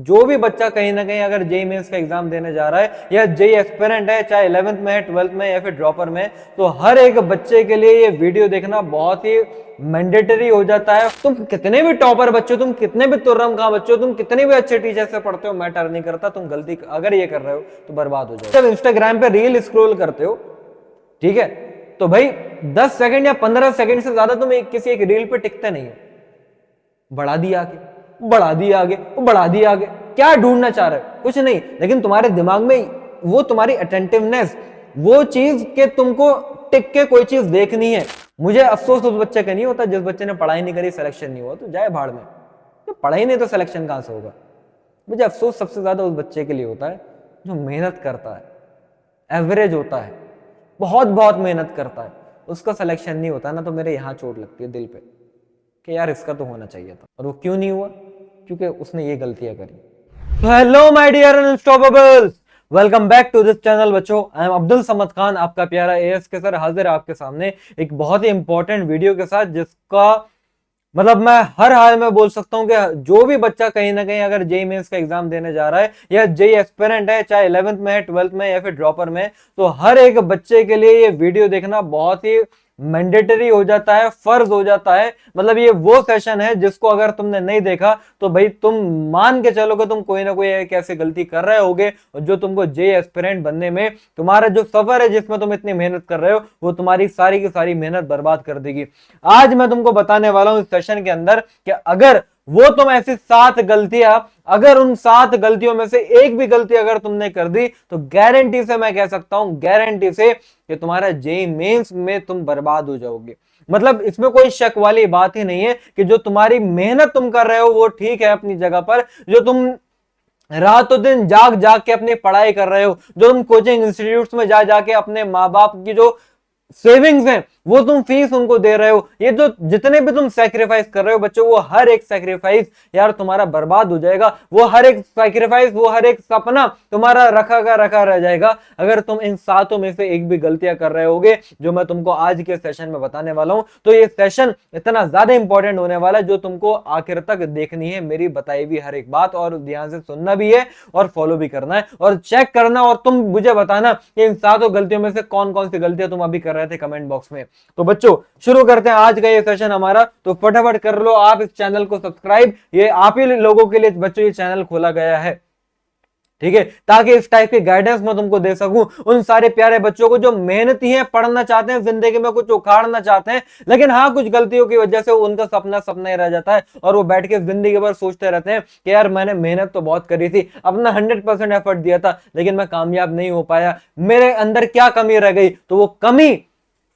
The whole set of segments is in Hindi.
जो भी बच्चा कहीं ना कहीं अगर जेई मेंस का एग्जाम देने जा रहा है या जेई एस्पिरेंट है, चाहे 11th में है, 12th में या फिर ड्रॉपर में, तो हर एक बच्चे के लिए ये वीडियो देखना बहुत ही मैंडेटरी हो जाता है। तुम कितने भी टॉपर बच्चे, तुम कितने भी तुर्रम खा बच्चे, तुम कितने भी अच्छे टीचर से पढ़ते हो, मैटर नहीं करता। तुम गलती अगर ये कर रहे हो तो बर्बाद हो जाओ। जब इंस्टाग्राम पे रील स्क्रॉल करते हो, ठीक है, तो भाई 10 सेकंड या 15 सेकंड से ज्यादा तुम किसी एक रील पे टिकते नहीं हो। बढ़ा दिया आगे, बढ़ा दिया आगे, वो बढ़ा दिया आगे, क्या ढूंढना चाह रहे हो? कुछ नहीं, लेकिन तुम्हारे दिमाग में वो तुम्हारी अटेंटिवनेस, वो चीज के तुमको टिक के कोई चीज देखनी है। मुझे अफसोस उस बच्चे का नहीं होता जिस बच्चे ने पढ़ाई नहीं करी, सिलेक्शन नहीं हुआ, तो जाए भाड़ में। तो पढ़ाई नहीं तो सिलेक्शन कहां से होगा? मुझे अफसोस सबसे ज्यादा उस बच्चे के लिए होता है जो मेहनत करता है, एवरेज होता है, बहुत बहुत मेहनत करता है, उसका सिलेक्शन नहीं होता ना, तो मेरे यहां चोट लगती है दिल पे कि यार इसका तो होना चाहिए था। और वो क्यों नहीं हुआ? क्योंकि उसने ये गलतियां करी। तो hello my dear unstoppables, welcome back to this channel बच्चों। आई एम अब्दुल समद खान, आपका प्यारा एएस के सर, हाजिर आपके सामने एक बहुत ही इंपॉर्टेंट वीडियो के साथ, जिसका मतलब मैं हर हाल में बोल सकता हूं कि जो भी बच्चा कहीं ना कहीं अगर जेई मेंस का एग्जाम देने जा रहा है या जेई एस्पिरेंट है, चाहे 11th में है, 12th में या फिर ड्रॉपर में, तो हर एक बच्चे के लिए ये वीडियो देखना बहुत ही मैंडेटरी हो जाता है, फर्ज हो जाता है। मतलब ये वो सेशन है जिसको अगर तुमने नहीं देखा तो भाई तुम मान के चलो कि तुम कोई ना कोई एक ऐसी गलती कर रहे होगे जो तुमको जेई एस्पिरेंट बनने में, तुम्हारा जो सफर है जिसमें तुम इतनी मेहनत कर रहे हो, वो तुम्हारी सारी की सारी मेहनत बर्बाद कर देगी। आज मैं तुमको बताने वाला हूं इस सेशन के अंदर कि अगर वो तुम ऐसी 7 गलतियां, अगर उन 7 गलतियों में से एक भी गलती अगर तुमने कर दी, तो गारंटी से मैं कह सकता हूं, गारंटी से, कि तुम्हारा जेई मेंस में तुम बर्बाद हो जाओगे। मतलब इसमें कोई शक वाली बात ही नहीं है कि जो तुम्हारी मेहनत तुम कर रहे हो वो ठीक है अपनी जगह पर, जो तुम रातों दिन जाग जाग के अपनी पढ़ाई कर रहे हो, जो तुम कोचिंग इंस्टीट्यूट्स में जा जाके अपने माँ बाप की जो सेविंग्स हैं वो तुम फीस उनको दे रहे हो, ये जो जितने भी तुम सैक्रिफाइस कर रहे हो बच्चों, वो हर एक सैक्रिफाइस यार तुम्हारा बर्बाद हो जाएगा। वो हर एक सैक्रिफाइस, वो हर एक सपना तुम्हारा रखा का रखा रह जाएगा अगर तुम इन 7 में से एक भी गलतियां कर रहे होगे जो मैं तुमको आज के सेशन में बताने वाला हूं। तो ये सेशन इतना ज्यादा इंपॉर्टेंट होने वाला है जो तुमको आखिर तक देखनी है, मेरी बताई हुई हर एक बात, और ध्यान से सुनना भी है और फॉलो भी करना है और चेक करना, और तुम मुझे बताना कि इन 7 गलतियों में से कौन कौन सी गलतियां तुम अभी कर रहे थे कमेंट बॉक्स में। तो बच्चों शुरू करते हैं आज का ये सेशन हमारा। तो फटाफट कर लो आप इस चैनल को सब्सक्राइब, ये आप ही लोगों के लिए बच्चों ये चैनल खोला गया है, ठीक है, ताकि इस टाइप की गाइडेंस मैं तुमको दे सकूं उन सारे प्यारे बच्चों को जो मेहनती हैं, पढ़ना चाहते हैं, जिंदगी में कुछ उखाड़ना चाहते हैं, लेकिन हाँ कुछ गलतियों की वजह से उनका सपना सपना ही रह जाता है और वो बैठ के जिंदगी भर सोचते रहते हैं कि यार मैंने मेहनत तो बहुत करी थी, अपना 100% एफर्ट दिया था, लेकिन मैं कामयाब नहीं हो पाया, मेरे अंदर क्या कमी रह गई। तो वो कमी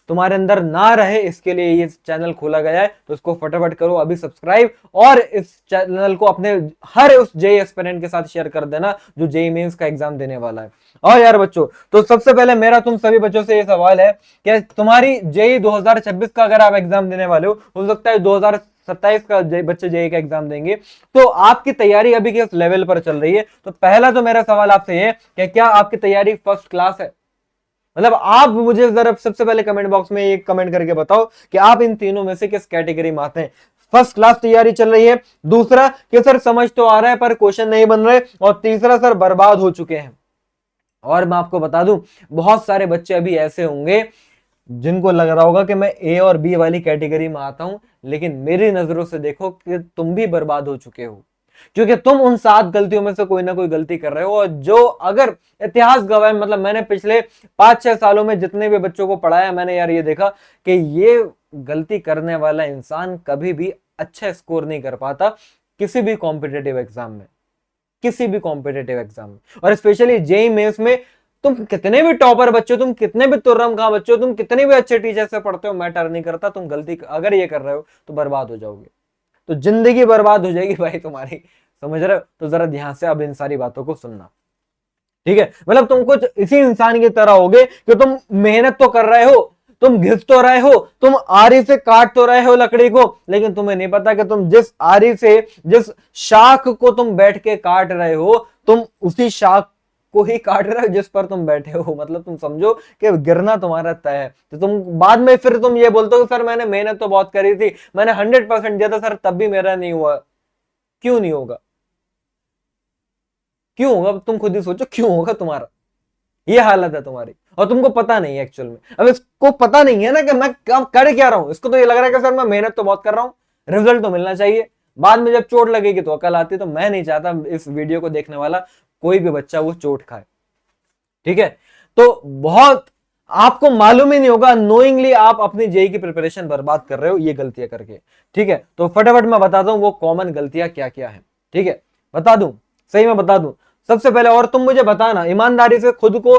तुम्हारे अंदर ना रहे इसके लिए ये चैनल खोला गया है, तो इसको फटाफट करो अभी सब्सक्राइब, और इस चैनल को अपने हर उस जेई एस्पिरेंट के साथ शेयर कर देना जो जेई मेंस का एग्जाम देने वाला है। और यार बच्चों, तो सबसे पहले मेरा तुम सभी बच्चों से ये सवाल है कि तुम्हारी जेई 2026 का अगर आप एग्जाम देने वाले हो सकता है 2027 का बच्चे जेई का एग्जाम देंगे, तो आपकी तैयारी अभी किस लेवल पर चल रही है? तो पहला तो मेरा सवाल आपसे ये कि क्या आपकी तैयारी फर्स्ट क्लास है? मतलब आप मुझे जरा सबसे पहले कमेंट बॉक्स में ये कमेंट करके बताओ कि आप इन तीनों में से किस कैटेगरी में आते हैं। फर्स्ट क्लास तैयारी चल रही है, दूसरा कि सर समझ तो आ रहा है पर क्वेश्चन नहीं बन रहे, और तीसरा सर बर्बाद हो चुके हैं। और मैं आपको बता दूं बहुत सारे बच्चे अभी ऐसे होंगे जिनको लग रहा होगा कि मैं ए और बी वाली कैटेगरी में आता हूं, लेकिन मेरी नजरों से देखो कि तुम भी बर्बाद हो चुके हो, क्योंकि तुम उन 7 गलतियों में से कोई ना कोई गलती कर रहे हो। और जो अगर इतिहास गवाह, मतलब मैंने पिछले 5-6 सालों में जितने भी बच्चों को पढ़ाया, मैंने यार ये देखा कि ये गलती करने वाला इंसान कभी भी अच्छा स्कोर नहीं कर पाता किसी भी कॉम्पिटेटिव एग्जाम में, किसी भी कॉम्पिटेटिव एग्जाम में, और स्पेशली जेई मेंस में। तुम कितने भी टॉपर बच्चे हो, तुम कितने भी तुर्रम खा बच्चे हो, तुम कितने भी अच्छे टीचर से पढ़ते हो, मैटर नहीं करता, तुम गलती अगर ये कर रहे हो तो बर्बाद हो जाओगे, तो जिंदगी बर्बाद हो जाएगी भाई तुम्हारी, समझ रहे हो? तो जरा ध्यान से अब इन सारी बातों को सुनना, ठीक है? मतलब तुम कुछ इसी इंसान की तरह होगे कि तुम मेहनत तो कर रहे हो, तुम घिस तो रहे हो, तुम आरी से काट तो रहे हो लकड़ी को, लेकिन तुम्हें नहीं पता कि तुम जिस आरी से, जिस शाख को तुम बैठ के काट रहे हो, तुम उसी शाख को ही काट रहे हो जिस पर तुम बैठे हो। मतलब तुम समझो कि गिरना तुम्हारा तय है। तो तुम बाद में फिर तुम ये बोलते हो सर मैंने मेहनत तो बहुत करी थी, मैंने 100% दिया था सर, तब भी मेरा नहीं हुआ। क्यों नहीं होगा? क्यों होगा तुम खुद ही सोचो, क्यों होगा तुम्हारा, ये हालत है तुम्हारी और तुमको पता नहीं है एक्चुअल में। अब इसको पता नहीं है ना कि मैं कर क्या रहा हूं, इसको तो ये लग रहा है कि सर मैं मेहनत तो बहुत कर रहा हूं, रिजल्ट तो मिलना चाहिए, बाद में जब चोट लगेगी तो अकल आती। तो मैं नहीं चाहता इस वीडियो को देखने वाला कोई भी बच्चा वो चोट खाए, ठीक है। तो बहुत आपको मालूम ही नहीं होगा, नोइंगली आप अपनी जेई की प्रिपरेशन बर्बाद कर रहे हो ये गलतियां करके, ठीक है। तो फटाफट मैं बताता हूं वो कॉमन गलतियां क्या क्या है, ठीक है। बता दूं, सही में बता दूं। सबसे पहले, और तुम मुझे बताना ईमानदारी से, खुद को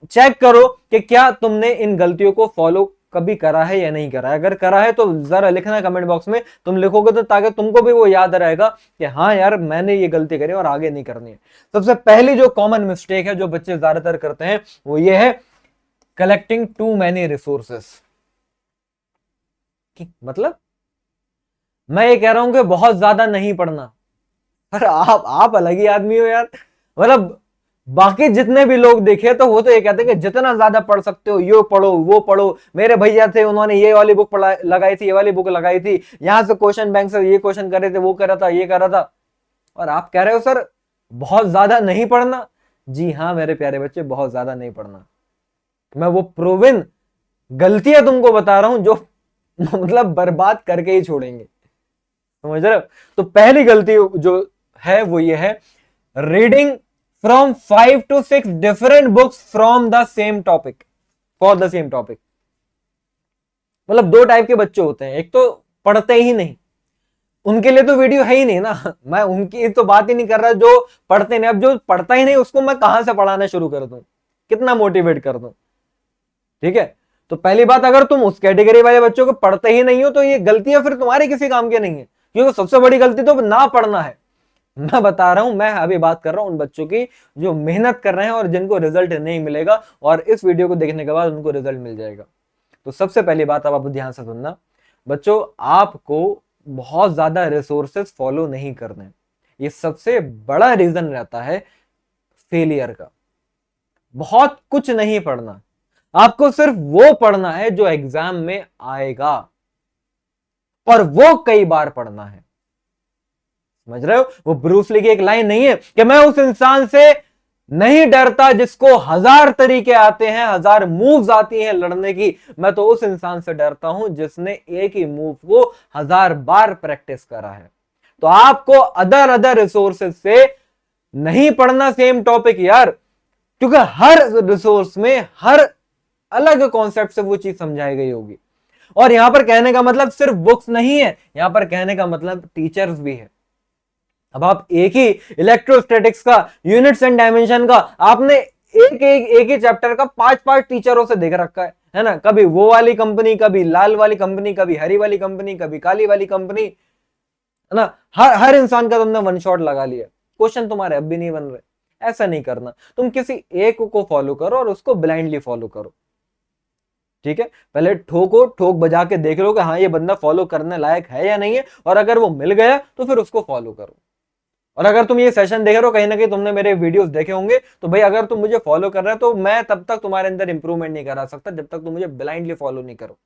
चेक करो कि क्या तुमने इन गलतियों को फॉलो कभी करा है या नहीं करा है। अगर करा है तो जरा लिखना कमेंट बॉक्स में, तुम लिखोगे तो ताकि तुमको भी वो याद रहेगा कि हाँ यार मैंने ये गलती करी और आगे नहीं करनी है। सबसे पहली जो कॉमन मिस्टेक है जो बच्चे ज्यादातर करते हैं वो ये है कलेक्टिंग टू मैनी रिसोर्सेस। मतलब मैं ये कह रहा हूं कि बहुत ज्यादा नहीं पढ़ना, पर आप अलग ही आदमी हो यार। मतलब बाकी जितने भी लोग देखे तो वो तो ये कहते हैं कि जितना ज्यादा पढ़ सकते हो यो पढ़ो वो पढ़ो। मेरे भैया थे उन्होंने ये वाली बुक लगाई थी, ये वाली बुक लगाई थी, यहां से क्वेश्चन बैंक से ये क्वेश्चन करे थे, वो करा था, ये करा था, और आप कह रहे हो सर बहुत ज्यादा नहीं पढ़ना। जी हाँ मेरे प्यारे बच्चे, बहुत ज्यादा नहीं पढ़ना। मैं वो प्रूवन गलतियां तुमको बता रहा हूं जो मतलब बर्बाद करके ही छोड़ेंगे, समझ रहे हो। तो पहली गलती जो है वो ये है reading from 5 to 6 different books from the same topic for the same topic. मतलब दो टाइप के बच्चे होते हैं, एक तो पढ़ते ही नहीं, उनके लिए तो वीडियो है ही नहीं ना। मैं उनकी तो बात ही नहीं कर रहा जो पढ़ते नहीं। अब जो पढ़ता ही नहीं उसको मैं कहां से पढ़ाना शुरू कर दूं, कितना मोटिवेट कर दूं, ठीक है। तो पहली बात, अगर तुम उस कैटेगरी वाले बच्चों को पढ़ते ही नहीं हो तो ये गलतियां फिर तुम्हारी किसी काम की नहीं है, क्योंकि सबसे बड़ी गलती तो ना पढ़ना है। मैं बता रहा हूं, मैं अभी बात कर रहा हूं उन बच्चों की जो मेहनत कर रहे हैं और जिनको रिजल्ट नहीं मिलेगा, और इस वीडियो को देखने के बाद उनको रिजल्ट मिल जाएगा। तो सबसे पहली बात आप ध्यान से सुनना बच्चों, आपको बहुत ज्यादा रिसोर्सेस फॉलो नहीं करने, ये सबसे बड़ा रीजन रहता है फेलियर का। बहुत कुछ नहीं पढ़ना, आपको सिर्फ वो पढ़ना है जो एग्जाम में आएगा, और वो कई बार पढ़ना है, समझ रहे हो। वो ब्रूस ली की एक लाइन नहीं है कि मैं उस इंसान से नहीं डरता जिसको 1000 तरीके आते हैं, 1000 मूव्स आती हैं लड़ने की, मैं तो उस इंसान से डरता हूं जिसने एक ही मूव को 1000 बार प्रैक्टिस करा है। तो आपको अदर अदर रिसोर्सेज से नहीं पढ़ना सेम टॉपिक यार, क्योंकि हर रिसोर्स में हर अलग कॉन्सेप्ट से वो चीज समझाई गई होगी। और यहां पर कहने का मतलब सिर्फ बुक्स नहीं है, यहां पर कहने का मतलब टीचर्स भी है। अब आप एक ही इलेक्ट्रोस्टैटिक्स का, यूनिट्स एंड डायमेंशन का, आपने एक ही चैप्टर का 5 टीचरों से देख रखा है ना। कभी वो वाली कंपनी, कभी लाल वाली कंपनी, कभी हरी वाली कंपनी, कभी काली वाली कंपनी, है ना। हर इंसान का तुमने वन शॉट लगा लिया, क्वेश्चन तुम्हारे अब भी नहीं बन रहे। ऐसा नहीं करना, तुम किसी एक को फॉलो करो और उसको ब्लाइंडली फॉलो करो, ठीक है। पहले ठोक बजा के देख लो कि हाँ ये बंदा फॉलो करने लायक है या नहीं है, और अगर वो मिल गया तो फिर उसको फॉलो करो। और अगर तुम ये सेशन देख रहे हो, कहीं ना कहीं तुमने मेरे वीडियोस देखे होंगे, तो भाई अगर तुम मुझे फॉलो कर रहे हो तो मैं तब तक तुम्हारे अंदर इंप्रूवमेंट नहीं करा सकता जब तक तुम मुझे ब्लाइंडली फॉलो नहीं करो।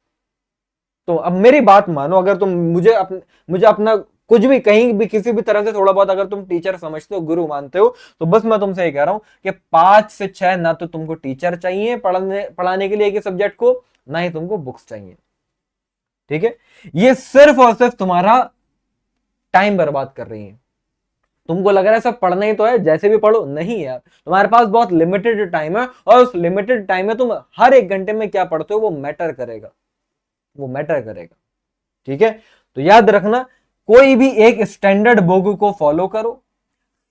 तो अब मेरी बात मानो, अगर तुम मुझे अपना कुछ भी कहीं भी किसी भी तरह से थोड़ा बहुत अगर तुम टीचर समझते हो, गुरु मानते हो, तो बस मैं तुमसे ये कह रहा हूं कि 5 से 6 ना तो तुमको टीचर चाहिए पढ़ाने के लिए एक सब्जेक्ट को, ना ही तुमको बुक्स चाहिए, ठीक है। ये सिर्फ और सिर्फ तुम्हारा टाइम बर्बाद कर रही है। तुमको लग रहा है सब पढ़ना ही तो है, जैसे भी पढ़ो, नहीं यार, तुम्हारे पास बहुत लिमिटेड टाइम है, और उस लिमिटेड टाइम में तुम हर एक घंटे में क्या पढ़ते हो वो मैटर करेगा, वो मैटर करेगा, ठीक है। तो याद रखना, कोई भी एक स्टैंडर्ड बुक को फॉलो करो,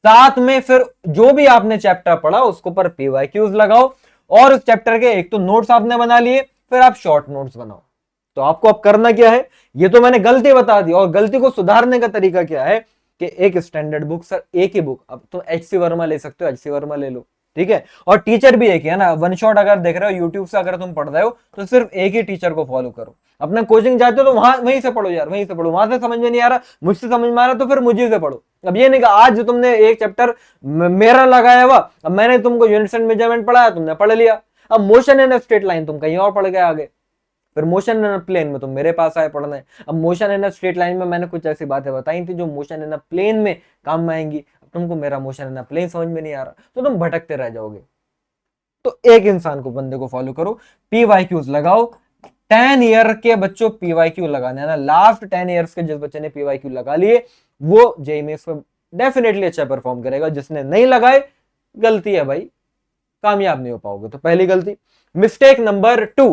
साथ में फिर जो भी आपने चैप्टर पढ़ा उसको पर पीवाईक्यूज लगाओ, और उस चैप्टर के एक तो नोट्स आपने बना लिए, फिर आप शॉर्ट नोट्स बनाओ। तो आपको अब करना क्या है, ये तो मैंने गलती बता दी, और गलती को सुधारने का तरीका क्या है कि एक स्टैंडर्ड बुक, सर एक ही बुक, अब तुम एचसी वर्मा ले सकते हो, एचसी वर्मा ले लो, ठीक है। और टीचर भी एक है ना, वन शॉट अगर देख रहे हो यूट्यूब से, अगर तुम पढ़ रहे हो तो सिर्फ एक ही टीचर को फॉलो करो। अपना कोचिंग जाते हो तो वहीं से पढ़ो यार, वहीं से पढ़ो, वहां से समझ में नहीं आ रहा, मुझसे समझ में आ रहा तो फिर मुझे से पढ़ो। अब ये नहीं कि आज जो तुमने एक चैप्टर मेरा लगाया हुआ, अब मैंने तुमको यूनिट्स एंड मेजरमेंट पढ़ाया, तुमने पढ़ लिया, अब मोशन एंड स्ट्रेट लाइन तुम कहीं और पढ़ गए आगे, फिर मोशन इन प्लेन में तुम मेरे पास आए पढ़ने। अब मोशन इन स्ट्रेट लाइन में मैंने कुछ ऐसी बातें बताई थी जो मोशन इन प्लेन में काम में आएंगी, तुमको मेरा मोशन है ना प्लेन समझ में नहीं आ रहा, तो तुम भटकते रह जाओगे। तो एक इंसान को, बंदे को फॉलो करो, पीवाईक्यूज लगाओ। 10 ईयर के बच्चों पीवाईक्यू लगाने, ना लास्ट 10 ईयर्स के जिस बच्चे ने पीवाईक्यू लगा लिए वो जेईई मेंस में डेफिनेटली अच्छा परफॉर्म करेगा। जिसने नहीं लगाए, गलती है भाई, कामयाब नहीं हो पाओगे। तो पहली गलती। मिस्टेक नंबर 2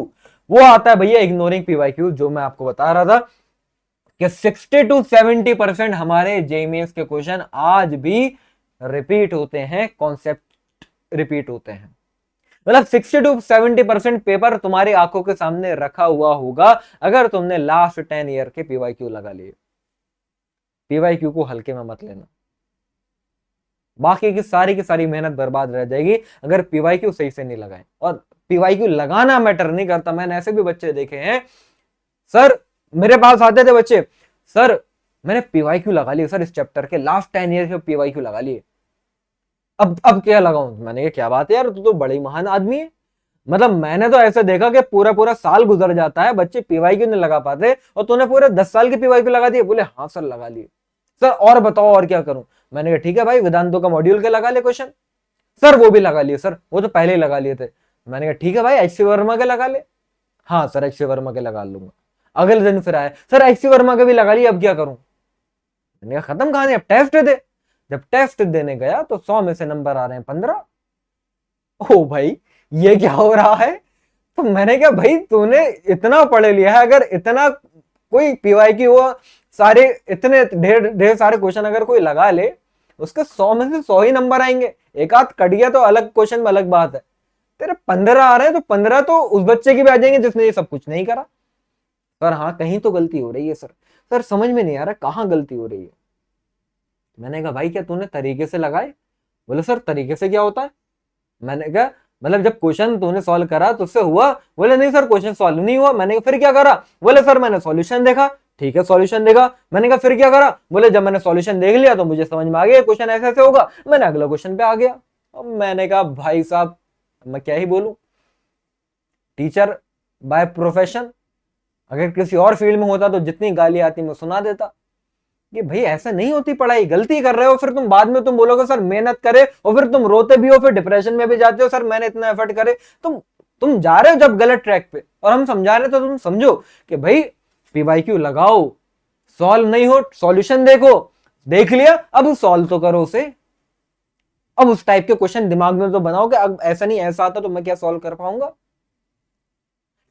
वो आता है भैया इग्नोरिंग पीवाईक्यू, जो मैं आपको बता रहा था कि 60 to 70% हमारे जेईई मेंस के क्वेश्चन आज भी रिपीट होते हैं, कॉन्सेप्ट रिपीट होते हैं। मतलब 60 to 70% पेपर तुम्हारी आंखों के सामने रखा हुआ होगा अगर तुमने लास्ट 10 ईयर के पीवाईक्यू लगा लिए। पीवाईक्यू को हल्के में मत लेना, बाकी की सारी मेहनत बर्बाद रह जाएगी अगर पीवाईक्यू सही से नहीं लगाए। और पीवाईक्यू लगाना मैटर नहीं करता। मैंने ऐसे भी बच्चे देखे हैं, सर मेरे पास आते थे बच्चे, सर मैंने पीवाईक्यू लगा लिए सर, इस चैप्टर के लास्ट 10 ईयर के पीवाईक्यू लगा लिए, अब क्या लगाऊं। मैंने कहा क्या बात है यार, तू तो बड़ी महान आदमी है। मतलब मैंने तो ऐसे देखा कि पूरा पूरा साल गुजर जाता है, बच्चे पीवाईक्यू नहीं लगा पाते, और तूने पूरे 10 साल के पीवाईक्यू लगा दिए। बोले हाँ सर लगा लिए। सर और बताओ और क्या करूं। मैंने कहा ठीक है भाई, वेदांतों का मॉड्यूल के लगा ले क्वेश्चन। सर वो भी लगा लिए सर, वो तो पहले ही लगा लिए थे। मैंने कहा ठीक है भाई, एचसी वर्मा के लगा ले। हाँ सर एचसी वर्मा के लगा लूंगा। अगले दिन फिर आए, सर एचसी वर्मा के भी लगा लिए, अब क्या करूं। मैंने कहा खत्म कहानी, अब टेस्ट दे। जब टेस्ट देने गया तो 100 में से नंबर आ रहे हैं 15। ओ भाई ये क्या हो रहा है। तो मैंने कहा भाई तूने इतना पढ़ लिया है, अगर इतना कोई पीवाईक्यू हुआ, सारे इतने ढेर ढेर सारे क्वेश्चन अगर कोई लगा ले, उसके 100 में से 100 ही नंबर आएंगे। एक आध कट गया तो अलग क्वेश्चन में अलग बात है, तेरे 15 आ रहे हैं तो 15 तो उस बच्चे के भी आ जाएंगे जिसने ये सब कुछ नहीं करा। सर हाँ कहीं तो गलती हो रही है सर। सर समझ में नहीं आ रहा कहाँ गलती हो रही है। मैंने कहा भाई क्या तूने तरीके से लगाए। बोले सर तरीके से क्या होता है। मैंने कहा मतलब जब क्वेश्चन तूने सॉल्व करा तो उससे हुआ। बोले नहीं सर क्वेश्चन सॉल्व नहीं हुआ। मैंने कहा फिर क्या करा। बोले सर मैंने सॉल्यूशन देखा। ठीक है सॉल्यूशन देखा। मैंने कहा फिर क्या करा। बोले जब मैंने सॉल्यूशन देख लिया तो मुझे समझ में आ गया क्वेश्चन ऐसे ऐसे होगा, मैंने अगला क्वेश्चन पे आ गया। अब मैंने कहा भाई साहब मैं क्या ही बोलूं, टीचर बाय प्रोफेशन। अगर किसी और फील्ड में होता तो जितनी गाली आती मैं सुना देता कि भाई ऐसा नहीं होती पढ़ाई, गलती कर रहे हो। फिर तुम बाद में तुम बोलोगे सर मेहनत करे, और फिर तुम रोते भी हो, फिर डिप्रेशन में भी जाते हो, सर मैंने इतना एफर्ट करे। तुम जा रहे हो जब गलत ट्रैक पे, और हम समझा रहे तो तुम समझो कि भाई पीवाईक्यू लगाओ, सॉल्व नहीं हो सॉल्यूशन देखो, देख लिया अब सॉल्व तो करो उसे। अब उस टाइप के क्वेश्चन दिमाग में तो बनाओ कि अब ऐसा नहीं ऐसा आता तो मैं क्या सॉल्व कर पाऊंगा।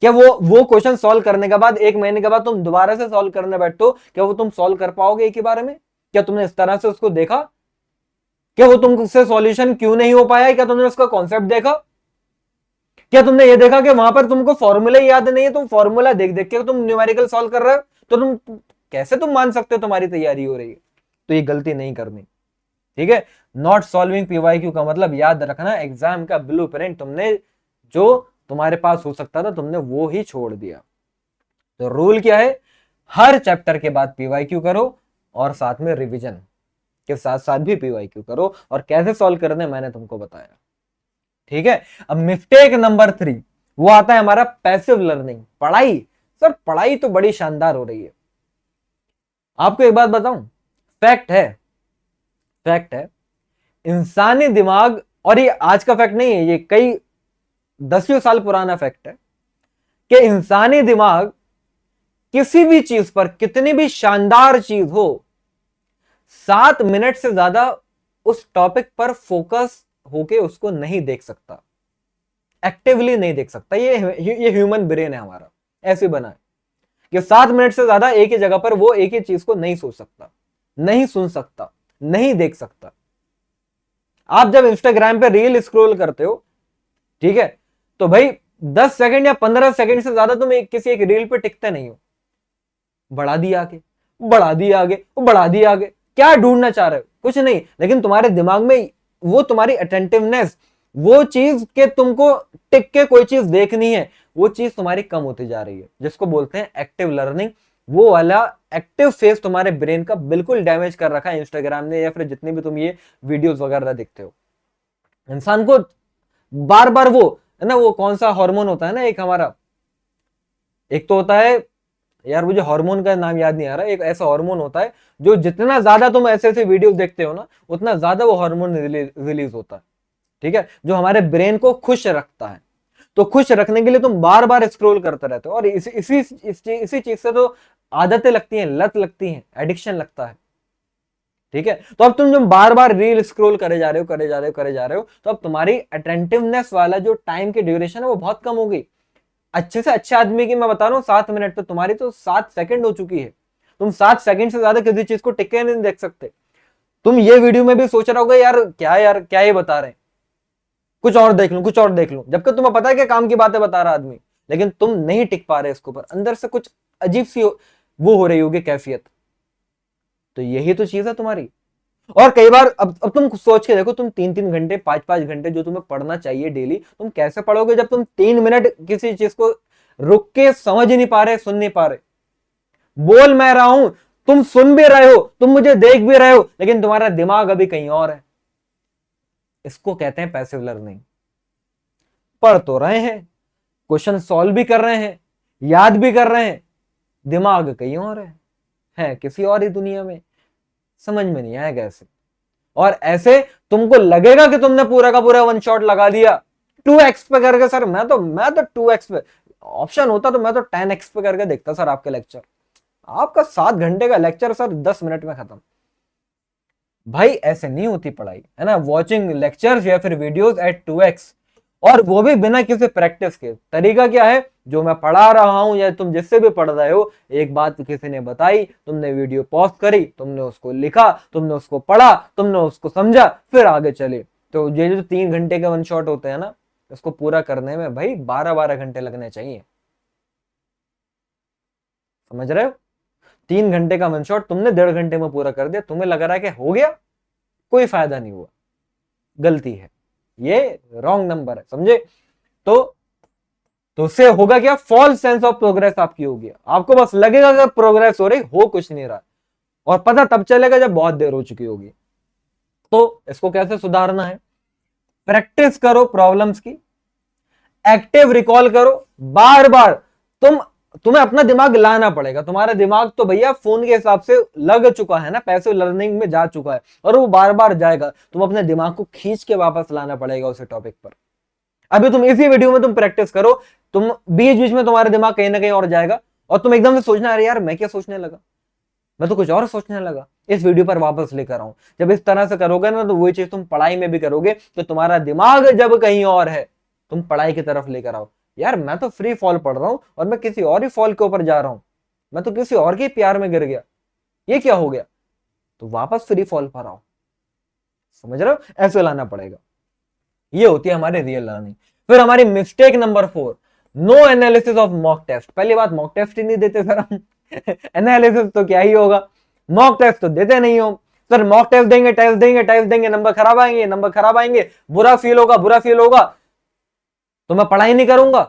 क्या वो क्वेश्चन सॉल्व करने के बाद 1 महीने के बाद तुम दोबारा से सॉल्व करने बैठो, क्या वो तुम सॉल्व कर पाओगे एक ही बारे में। क्या तुमने इस तरह से उसको देखा, क्या वो तुमसे सॉल्यूशन क्यों नहीं हो पाया, क्या तुमने उसका कॉन्सेप्ट देखा, क्या तुमने ये देखा कि वहां पर तुमको फॉर्मूला याद नहीं है, तुम फॉर्मूला देख देख के तुम न्यूमेरिकल सॉल्व कर रहे हो, तो तुम कैसे तुम मान सकते हो तुम्हारी तैयारी हो रही है। तो ये गलती नहीं करनी, ठीक है। नॉट सॉल्विंग पीवाईक्यू का मतलब याद रखना एग्जाम का ब्लूप्रिंट तुमने जो तुम्हारे पास हो सकता था तुमने वो ही छोड़ दिया। तो रूल क्या है, हर चैप्टर के बाद पीवाईक्यू करो और साथ में रिवीजन के साथ साथ भी पीवाईक्यू करो, और कैसे सॉल्व करने मैंने तुमको बताया, ठीक है। अब मिस्टेक नंबर 3 वो आता है हमारा पैसिव लर्निंग। पढ़ाई, सर पढ़ाई तो बड़ी शानदार हो रही है। आपको एक बात बताऊं, फैक्ट है इंसानी दिमाग, और ये आज का फैक्ट नहीं है, ये कई 10 साल पुराना फैक्ट है कि इंसानी दिमाग किसी भी चीज पर, कितनी भी शानदार चीज हो, 7 मिनट से ज्यादा उस टॉपिक पर फोकस होके उसको नहीं देख सकता, एक्टिवली नहीं देख सकता। ये ह्यूमन ब्रेन है हमारा, ऐसे बना है कि 7 मिनट से ज्यादा एक ही जगह पर वो एक ही चीज को नहीं सोच सकता, नहीं सुन सकता, नहीं देख सकता। आप जब इंस्टाग्राम पे रील स्क्रॉल करते हो, ठीक है, तो भाई 10 सेकंड या 15 सेकंड से ज्यादा तुम किसी एक रील पे टिकते नहीं हो। बढ़ा दिया आगे, बढ़ा दिया आगे, बढ़ा दिया आगे, क्या ढूंढना चाह रहे हो, कुछ नहीं। लेकिन तुम्हारे दिमाग में वो तुम्हारी अटेंटिवनेस, वो चीज के तुमको टिक के कोई चीज देखनी है, वो चीज तुम्हारी कम होती जा रही है, जिसको बोलते हैं एक्टिव लर्निंग। वो वाला एक्टिव फेस तुम्हारे ब्रेन का बिल्कुल डैमेज कर रखा है इंस्टाग्राम ने, या फिर जितनी भी तुम ये वीडियोस वगैरह देखते हो। इंसान को बार बार वो है ना, वो कौन सा हार्मोन होता है ना एक हमारा, एक तो होता है यार मुझे हार्मोन का नाम याद नहीं आ रहा, एक ऐसा हार्मोन होता है जो जितना ज्यादा तुम ऐसे ऐसे वीडियो देखते हो ना, उतना ज्यादा वो हार्मोन रिलीज होता है, ठीक है, जो हमारे ब्रेन को खुश रखता है। तो खुश रखने के लिए तुम बार बार स्क्रॉल करते रहते हो, और इसी चीज से तो आदतें लगती हैं, लत लगती हैं, एडिक्शन लगता है, ठीक है। तो अब तुम जब बार बार रील स्क्रॉल करे जा रहे हो, करे जा रहे हो, करे जा रहे हो, तो अब तुम्हारी अटेंटिवनेस वाला जो टाइम की ड्यूरेशन है वो बहुत कम हो गई। अच्छे से अच्छे आदमी की मैं बता रहा हूँ 7 मिनट, तो तुम्हारी तो 7 सेकंड हो चुकी है। तुम 7 सेकंड से ज्यादा किसी चीज को टिके नहीं देख सकते। तुम ये वीडियो में भी सोच रहे होगे यार क्या ये बता रहे हैं, कुछ और देख लूं, कुछ और देख लूं, जबकि तुम्हें पता है कि काम की बातें बता रहा आदमी, लेकिन तुम नहीं टिक पा रहे इसके ऊपर, अंदर से कुछ अजीब सी वो हो रही होगी कैफियत। तो यही तो चीज है तुम्हारी। और कई बार अब तुम सोच के देखो, तुम 3-3 घंटे 5-5 घंटे जो तुम्हें पढ़ना चाहिए डेली, तुम कैसे पढ़ोगे जब तुम 3 मिनट किसी चीज को रुक के समझ ही नहीं पा रहे, सुन नहीं पा रहे। बोल मैं रहा हूं, तुम सुन भी रहे हो, तुम मुझे देख भी रहे हो, लेकिन तुम्हारा दिमाग अभी कहीं और है। इसको कहते हैं पैसिव लर्निंग। पढ़ तो रहे हैं, क्वेश्चन सॉल्व भी कर रहे हैं, याद भी कर रहे हैं, दिमाग कहीं और है किसी और ही दुनिया में। समझ में नहीं आएगा ऐसे। और ऐसे तुमको लगेगा कि तुमने पूरा का पूरा वन शॉट लगा दिया 2x पे करके। सर मैं तो 2x पे ऑप्शन होता तो मैं तो 10x पे करके देखता सर आपके लेक्चर। आपका 7 घंटे का लेक्चर सर 10 मिनट में खत्म। भाई ऐसे नहीं होती पढ़ाई, है ना। वॉचिंग लेक्चर्स या फिर वीडियोस एट 2x, और वो भी बिना किसी प्रैक्टिस के। तरीका क्या है, जो मैं पढ़ा रहा हूं या तुम जिससे भी पढ़ रहे हो, एक बात किसी ने बताई, तुमने वीडियो पॉज करी, तुमने उसको लिखा, तुमने उसको पढ़ा, तुमने उसको समझा, फिर आगे चले। तो ये जो 3 घंटे के वन शॉट होते हैं ना, इसको पूरा करने में भाई 12-12 घंटे लगने चाहिए। समझ रहे हो। 3 घंटे का वन शॉट तुमने 1.5 घंटे में पूरा कर दिया, तुम्हें लग रहा है कि हो गया, कोई फायदा नहीं हुआ, गलती है, ये रॉन्ग नंबर है, समझे। तो उससे होगा क्या, फॉल्स सेंस ऑफ प्रोग्रेस आपकी होगी। आपको बस लगेगा कि प्रोग्रेस हो रही, हो कुछ नहीं रहा, और पता तब चलेगा जब बहुत देर हो चुकी होगी। तो इसको कैसे सुधारना है, प्रैक्टिस करो प्रॉब्लम्स की, एक्टिव रिकॉल करो बार बार। तुम्हें अपना दिमाग लाना पड़ेगा। तुम्हारा दिमाग तो भैया फोन के हिसाब से लग चुका है ना, पैसिव लर्निंग में जा चुका है, और वो बार बार जाएगा। तुम अपने दिमाग को खींच के वापस लाना पड़ेगा उस टॉपिक पर। अभी तुम इसी वीडियो में तुम प्रैक्टिस करो, तुम बीच बीच में तुम्हारा दिमाग कहीं ना कहीं और जाएगा, और तुम एकदम से सोचना, अरे यार मैं क्या सोचने लगा, मैं तो कुछ और सोचने लगा, इस वीडियो पर वापस लेकर आऊं। जब इस तरह से करोगे ना, तो वही चीज तुम पढ़ाई में भी करोगे। तो तुम्हारा दिमाग जब कहीं और है, तुम पढ़ाई की तरफ लेकर आओ। यार मैं तो फ्री फॉल पढ़ रहा हूं और मैं किसी और ही फॉल के ऊपर जा रहा हूं, मैं तो किसी और के प्यार में गिर गया, ये क्या हो गया। तो वापस फ्री फॉल पर आओ। समझ रहे हो, ऐसे लाना पड़ेगा। ये होती है हमारी रियल लर्निंग। फिर हमारी mistake number 4, no analysis of mock test. पहली बात, मॉक टेस्ट ही नहीं देते सर हम। एनालिसिस तो क्या ही होगा, मॉक टेस्ट तो देते नहीं हो सर। मॉक टेस्ट देंगे, टेस्ट देंगे, नंबर खराब आएंगे, नंबर खराब आएंगे, बुरा फील होगा, तो मैं पढ़ाई नहीं करूंगा।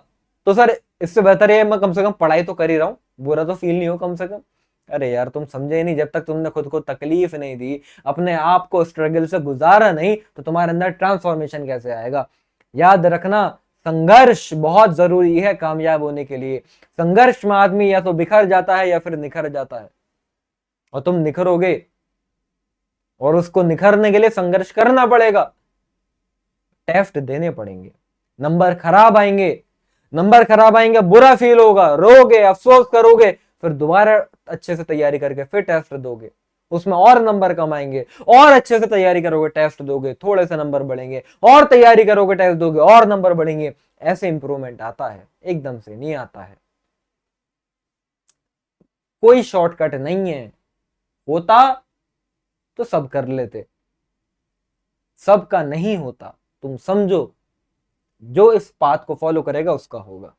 तो सर इससे बेहतर है मैं कम से कम पढ़ाई तो कर ही रहा हूं, बुरा तो फील नहीं हो कम से कम। अरे यार तुम समझे ही नहीं, जब तक तुमने खुद को तकलीफ नहीं दी, अपने आप को स्ट्रगल से गुजारा नहीं, तो तुम्हारे अंदर ट्रांसफॉर्मेशन कैसे आएगा। याद रखना, संघर्ष बहुत जरूरी है कामयाब होने के लिए। संघर्ष में आदमी या तो बिखर जाता है या फिर निखर जाता है, और तुम निखरोगे, और उसको निखरने के लिए संघर्ष करना पड़ेगा, टेस्ट देने पड़ेंगे, नंबर खराब आएंगे, बुरा फील होगा, रोगे, अफसोस करोगे, फिर दोबारा अच्छे से तैयारी करके फिर टेस्ट दोगे, उसमें और नंबर कम आएंगे, और अच्छे से तैयारी करोगे, टेस्ट दोगे, थोड़े से नंबर बढ़ेंगे, और तैयारी करोगे, टेस्ट दोगे, और नंबर बढ़ेंगे। ऐसे इंप्रूवमेंट आता है, एकदम से नहीं आता है। कोई शॉर्टकट नहीं है, होता तो सब कर लेते, सबका नहीं होता। तुम समझो, जो इस पाथ को फॉलो करेगा उसका होगा।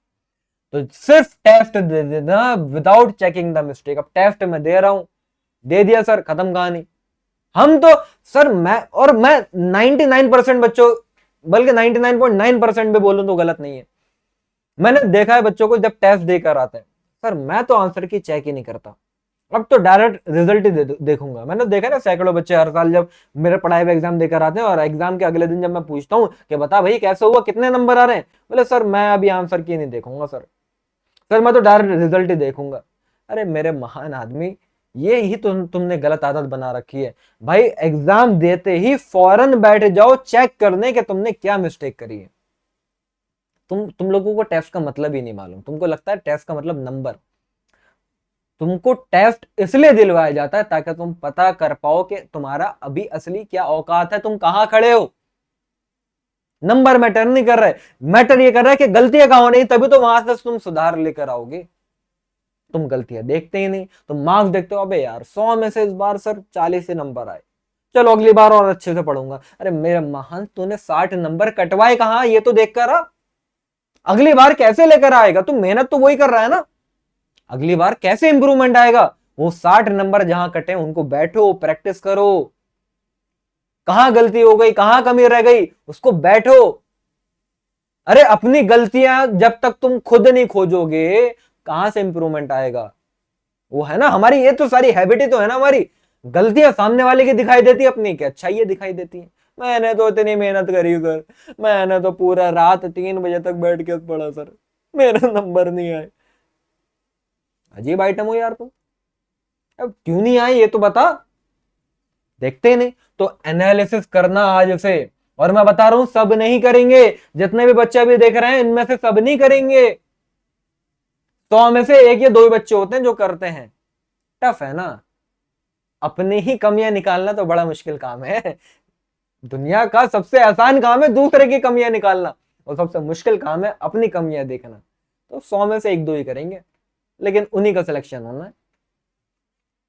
तो सिर्फ टेस्ट दे देना विदाउट चेकिंग द मिस्टेक। अब टेस्ट में दे रहा हूं, दे दिया सर, खत्म कहानी। हम तो सर मैं 99% बच्चों, बल्कि 99.9% भी बोलूं तो गलत नहीं है, मैंने देखा है बच्चों को जब टेस्ट देकर आते हैं, सर मैं तो आंसर की चेक ही नहीं करता, अब तो डायरेक्ट रिजल्ट ही देखूंगा। मैंने देखा ना, सैकड़ों बच्चे हर साल जब मेरे पढ़ाई में एग्जाम देकर आते हैं, और एग्जाम के अगले दिन जब मैं पूछता हूँ कि बता भाई कैसे हुआ, कितने नंबर आ रहे हैं, बोले सर मैं अभी आंसर की नहीं देखूंगा सर मैं तो डायरेक्ट रिजल्ट ही देखूंगा। अरे मेरे महान आदमी, ये ही तुमने गलत आदत बना रखी है भाई। एग्जाम देते ही फौरन बैठ जाओ चेक करने के तुमने क्या मिस्टेक करी है। तुम लोगों को टेस्ट का मतलब ही नहीं मालूम। तुमको लगता है टेस्ट का मतलब नंबर। तुमको टेस्ट इसलिए दिलवाया जाता है ताकि तुम पता कर पाओ कि तुम्हारा अभी असली क्या औकात है, तुम कहां खड़े हो। नंबर मैटर नहीं कर रहे, मैटर ये कर रहा है कि गलतियां कहां हो रही, तभी तो वहां से तुम सुधार लेकर आओगे। तुम गलतियां देखते ही नहीं, तुम मार्क्स देखते हो, अबे यार 100 में से इस बार सर 40 ही नंबर आए, चलो अगली बार और अच्छे से पढ़ूंगा। अरे मेरे महान, तूने 60 नंबर कटवाए कहां, ये तो देख कर आ। अगली बार कैसे लेकर आएगा, तू मेहनत तो वही कर रहा है ना, अगली बार कैसे इंप्रूवमेंट आएगा। वो 60 नंबर जहां कटे उनको बैठो प्रैक्टिस करो, कहां गलती हो गई कहां कमी रह गई उसको बैठो। अरे अपनी गलतियां जब तक तुम खुद नहीं खोजोगे कहां से इंप्रूवमेंट आएगा। वो है ना हमारी, ये तो सारी हैबिट ही तो है ना हमारी। गलतियां सामने वाले की दिखाई देती है, अपनी क्या अच्छाई दिखाई देती है। मैंने तो इतनी मेहनत करी सर, मैंने तो पूरा रात 3 बजे तक बैठ के पढ़ा सर, मेरे नंबर नहीं आए। अजीब आइटम हो यार तुम। अब क्यों नहीं आए ये तो बता। देखते ही नहीं तो एनालिसिस करना आज से। और मैं बता रहा हूं सब नहीं करेंगे, जितने भी बच्चे अभी देख रहे हैं इनमें से सब नहीं करेंगे। 100 में से एक या दो ही बच्चे होते हैं जो करते हैं। टफ है ना, अपनी ही कमियां निकालना तो बड़ा मुश्किल काम है। दुनिया का सबसे आसान काम है दूसरे की कमियां निकालना, और सबसे मुश्किल काम है अपनी कमियां देखना। तो 100 में से एक दो ही करेंगे, लेकिन उन्हीं का सिलेक्शन होना है।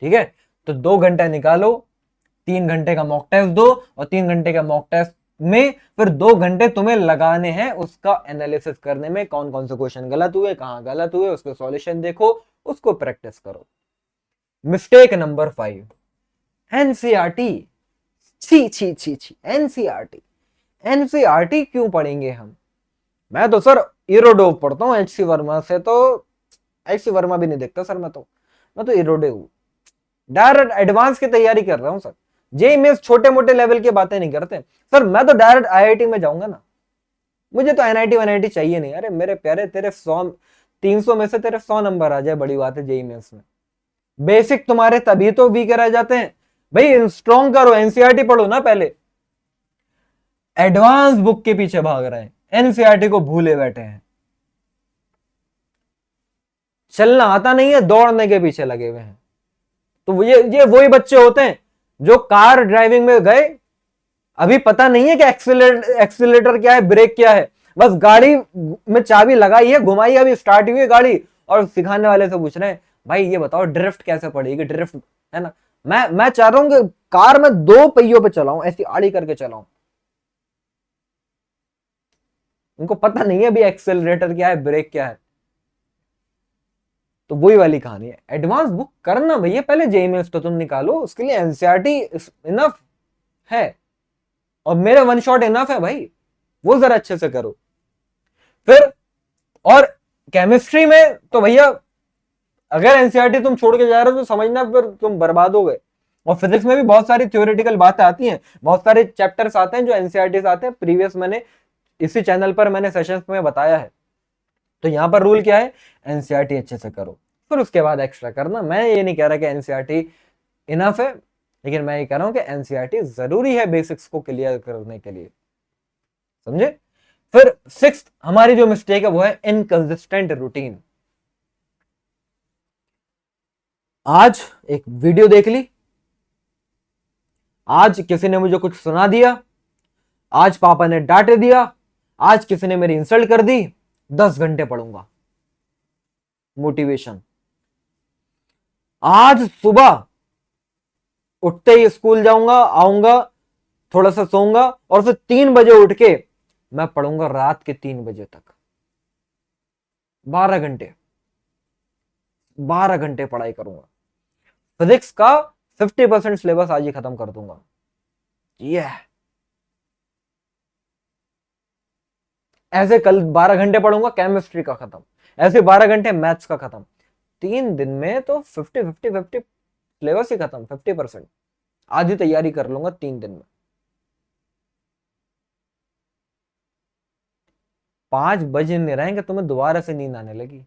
ठीक है, तो 2 घंटे निकालो, 3 घंटे का मॉक टेस्ट दो, और 3 घंटे का मॉक टेस्ट में फिर 2 घंटे तुम्हें लगाने हैं उसका एनालिसिस करने में, कौन कौन से क्वेश्चन गलत हुए कहां गलत हुए उसके सॉल्यूशन देखो, उसको प्रैक्टिस करो। Mistake number 5, NCERT. छी छी छी छी, एनसीईआरटी। एनसीईआरटी क्यों पढ़ेंगे हम। मैं तो सर इरोडोव पढ़ता हूँ एचसी वर्मा से, तो एचसी वर्मा भी नहीं देखता सर, मैं तो इरोडोव डायरेक्ट एडवांस की तैयारी कर रहा हूं सर। जेई में छोटे मोटे लेवल की बातें नहीं करते सर, मैं तो डायरेक्ट आईआईटी में जाऊंगा ना, मुझे तो एनआईटी वनआईटी चाहिए नहीं। अरे मेरे प्यारे, तेरे 300 में से तेरे 100 नंबर आ जाए बड़ी बात है जेई मेंस में। बेसिक तुम्हारे तभी तो वीक रह जाते हैं भाई, स्ट्रॉन्ग करो, एनसीईआरटी पढ़ो ना पहले। एडवांस बुक के पीछे भाग रहे हैं, एनसीईआरटी को भूले बैठे हैं। चलना आता नहीं है, दौड़ने के पीछे लगे हुए हैं। तो ये वही बच्चे होते हैं जो कार ड्राइविंग में गए, अभी पता नहीं है कि एक्सीलेटर क्या है ब्रेक क्या है, बस गाड़ी में चाबी लगाई है घुमाई, अभी स्टार्ट हुई है गाड़ी, और सिखाने वाले से पूछ रहे हैं भाई ये बताओ ड्रिफ्ट कैसे पड़ेगी, ड्रिफ्ट है ना। मैं चाह रहा हूं कि कार में 2 पहियों पे चलाऊं, ऐसी आड़ी करके चलाऊं। उनको पता नहीं है अभी एक्सेलरेटर क्या है ब्रेक क्या है। तो वही वाली कहानी है, एडवांस बुक करना भैया पहले, जेई मेंस तो तुम निकालो, उसके लिए एनसीईआरटी इनफ है, और मेरे वन शॉट इनफ है भाई, वो जरा अच्छे से करो। फिर और केमिस्ट्री में तो भैया अगर एनसीईआरटी तुम छोड़ के जा रहे हो तो समझना फिर तुम बर्बाद हो गए। और फिजिक्स में भी बहुत सारी थ्योरेटिकल बातें आती हैं, बहुत सारे चैप्टर्स आते हैं जो एनसीईआरटी से आते हैं, प्रीवियस मैंने इसी चैनल पर मैंने सेशंस में बताया है। तो यहां पर रूल क्या है, एनसीईआरटी अच्छे से करो, फिर उसके बाद एक्स्ट्रा करना। मैं ये नहीं कह रहा कि एनसीईआरटी इनफ है, लेकिन मैं ये कह रहा हूं कि एनसीईआरटी जरूरी है बेसिक्स को क्लियर करने के लिए, समझे। फिर 6th हमारी जो मिस्टेक है वो है इनकंसिस्टेंट रूटीन। आज एक वीडियो देख ली, आज किसी ने मुझे कुछ सुना दिया, आज पापा ने डांट दिया, आज किसी ने मेरी इंसल्ट कर दी, 10 घंटे पढ़ूंगा मोटिवेशन। आज सुबह उठते ही स्कूल जाऊंगा, आऊंगा, थोड़ा सा सोऊंगा, और फिर 3 बजे उठ के मैं पढ़ूंगा रात के 3 बजे तक, 12 घंटे, 12 घंटे पढ़ाई करूंगा। फिजिक्स का 50% सिलेबस आज ही खत्म कर दूंगा। ये ऐसे कल 12 घंटे पढ़ूंगा केमिस्ट्री का खत्म, ऐसे 12 घंटे मैथ्स का खत्म। 3 दिन में तो 50-50-50 सिलेबस ही खत्म, 50%। आधी तैयारी कर लूंगा 3 दिन में। 5 बज नहीं रहे हैं कि तुम्हें दोबारा से नींद आने लगी।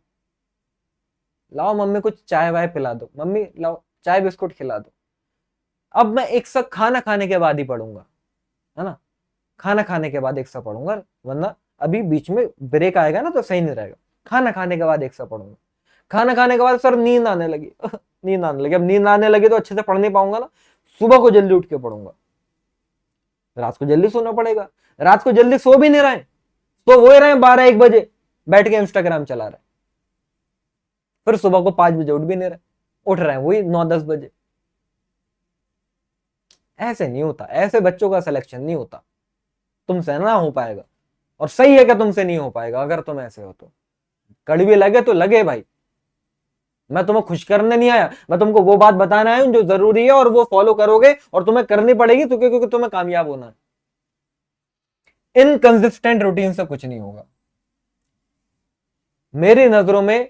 लाओ मम्मी कुछ चाय वाय पिला दो, मम्मी लाओ चाय बिस्कुट खिला दो। अब मैं एक साथ खाना खाने के बाद ही पढ़ूंगा, है ना, खाना खाने के बाद एक साथ पढ़ूंगा, वरना अभी बीच में ब्रेक आएगा ना तो सही नहीं रहेगा। खाना खाने के बाद एक साथ पढ़ूंगा। खाना खाने के बाद सर नींद आने लगी नींद आने लगी, अब नींद आने लगी तो अच्छे से पढ़ नहीं पाऊंगा ना, सुबह को जल्दी उठ के पढ़ूंगा। रात को जल्दी सोना पड़ेगा, रात को जल्दी सो भी नहीं रहे, सो वो ही रहे 12-1 बजे बैठ के इंस्टाग्राम चला रहे, फिर सुबह को 5 बजे उठ भी नहीं रहे, उठ रहे हैं वही 9-10 बजे। ऐसे नहीं होता, ऐसे बच्चों का सिलेक्शन नहीं होता, तुमसे ना हो पाएगा। और सही है कि तुमसे नहीं हो पाएगा, अगर तुम ऐसे हो तो कड़वी लगे तो लगे भाई, मैं तुम्हें खुश करने नहीं आया, मैं तुमको वो बात बताना आया हूं जो जरूरी है और वो फॉलो करोगे और तुम्हें करनी पड़ेगी, तो क्योंकि तुम्हें कामयाब होना है। इनकंसिस्टेंट रूटीन से कुछ नहीं होगा। मेरी नजरों में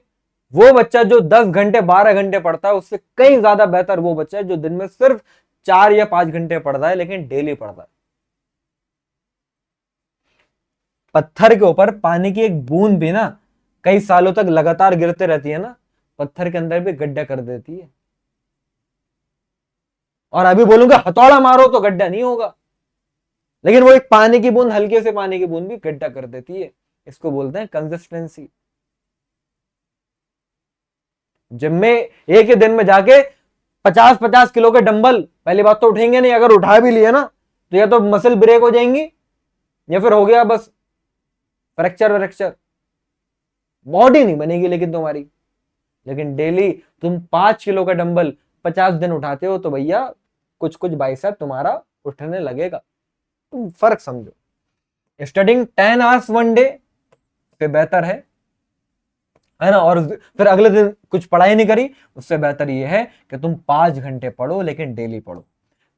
वो बच्चा जो 10 घंटे 12 घंटे पढ़ता है, उससे कहीं ज्यादा बेहतर वो बच्चा है जो दिन में सिर्फ 4 या 5 घंटे पढ़ता है, लेकिन डेली पढ़ता है। पत्थर के ऊपर पानी की एक बूंद भी ना कई सालों तक लगातार गिरते रहती है ना, पत्थर के अंदर भी गड्ढा कर देती है। और अभी बोलूंगा हथौड़ा मारो तो गड्ढा नहीं होगा, लेकिन वो एक पानी की बूंद, हल्के से पानी की बूंद भी गड्ढा कर देती है। इसको बोलते हैं कंसिस्टेंसी। जिम में एक ही दिन में जाके 50-50 किलो के डंबल पहली बात तो उठेंगे नहीं, अगर उठा भी लिए ना तो या तो मसल ब्रेक हो जाएंगी या फिर हो गया बस फ्रैक्चर व्रैक्चर, बॉडी नहीं बनेगी लेकिन तुम्हारी। लेकिन डेली तुम 5 किलो का डंबल 50 दिन उठाते हो तो भैया कुछ कुछ बाइसेप तुम्हारा उठने लगेगा। तुम फर्क समझो। स्टडिंग 10 आवर्स वन डे से बेहतर है ना, और फिर अगले दिन कुछ पढ़ाई नहीं करी, उससे बेहतर यह है कि तुम 5 घंटे पढ़ो लेकिन डेली पढ़ो।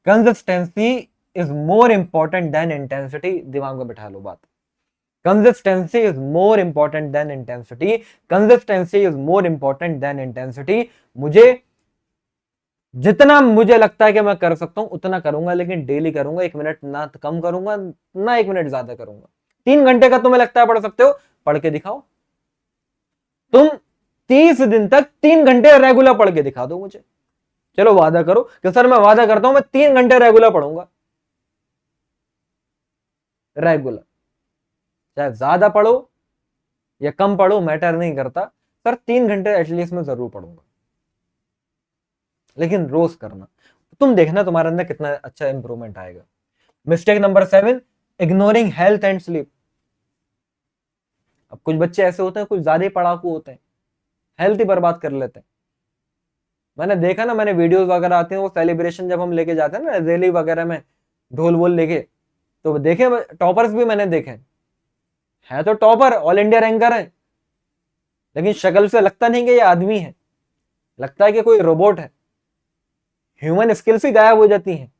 Consistency is more important than intensity, दिमाग में बिठा लो बात। Consistency is more important than intensity, consistency is more important than intensity. मुझे जितना मुझे लगता है कि मैं कर सकता हूं उतना करूंगा, लेकिन डेली करूंगा, 1 मिनट ना कम करूंगा ना 1 मिनट ज्यादा करूंगा। 3 घंटे का तुम्हें लगता है पढ़ सकते हो, पढ़ के दिखाओ। तुम 30 दिन तक 3 घंटे रेगुलर पढ़ के दिखा दो मुझे, चलो वादा करो कि सर मैं वादा करता हूं मैं 3 घंटे रेगुलर पढ़ूंगा। रेगुलर, चाहे ज्यादा पढ़ो या कम पढ़ो मैटर नहीं करता, सर 3 घंटे एटलीस्ट मैं जरूर पढ़ूंगा, लेकिन रोज करना। तुम देखना तुम्हारे अंदर कितना अच्छा इंप्रूवमेंट आएगा। Mistake number 7, ignoring health and sleep. अब कुछ बच्चे ऐसे होते हैं, कुछ ज्यादा ही पढ़ाकू होते हैं, हेल्थ ही बर्बाद कर लेते हैं। मैंने देखा ना, मैंने वीडियोस वगैरह आते हैं, वो सेलिब्रेशन जब हम लेके जाते हैं ना रैली वगैरह में, ढोल वोल लेके, तो देखे टॉपर्स भी मैंने देखे है, तो टॉपर ऑल इंडिया रैंकर है, लेकिन शक्ल से लगता नहीं कि ये आदमी है, लगता है कि कोई रोबोट है। ह्यूमन स्किल्स ही गायब हो जाती हैं,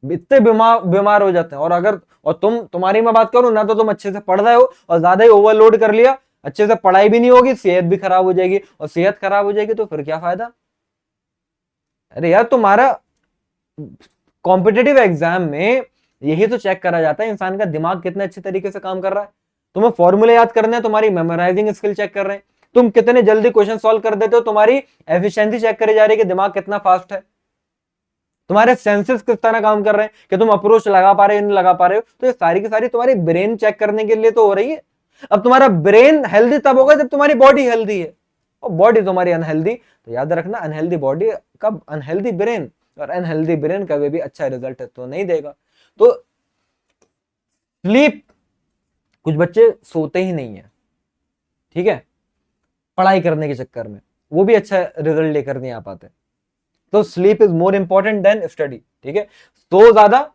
इतने बीमार हो जाते हैं। और अगर तुम्हारी मैं बात करूं ना, तो तुम अच्छे से पढ़ रहे हो और ज्यादा ही ओवरलोड कर लिया, अच्छे से पढ़ाई भी नहीं होगी, सेहत भी खराब हो जाएगी, और सेहत खराब हो जाएगी तो फिर क्या फायदा। अरे यार तुम्हारा कॉम्पिटिटिव एग्जाम में यही तो चेक करा जाता है इंसान का दिमाग कितने अच्छे तरीके से काम कर रहा है। तुम्हें फॉर्मूले याद करने हैं, तुम्हारी मेमोराइजिंग स्किल चेक कर रहे हैं, तुम कितने जल्दी क्वेश्चन सॉल्व कर देते हो, तुम्हारी एफिशिएंसी चेक करी जा रही है कि दिमाग कितना फास्ट है, तुम्हारे सेंसेस किस तरह काम कर रहे हैं कि तुम अप्रोच लगा पा रहे हो नहीं लगा पा रहे हो। तो ये सारी की सारी तुम्हारी ब्रेन चेक करने के लिए तो हो रही है। अब तुम्हारा ब्रेन हेल्दी तब होगा जब तुम्हारी बॉडी हेल्दी है, और बॉडी तुम्हारी अनहेल्दी, तो याद रखना अनहेल्दी बॉडी कब अनहेल्दी ब्रेन, और अनहेल्दी ब्रेन कभी भी अच्छा रिजल्ट तो नहीं देगा। तो स्लीप, कुछ बच्चे सोते ही नहीं है, ठीक है, पढ़ाई करने के चक्कर में, वो भी अच्छा रिजल्ट लेकर नहीं आ पाते। तो sleep is more important than study, ठीक है। सो ज्यादा,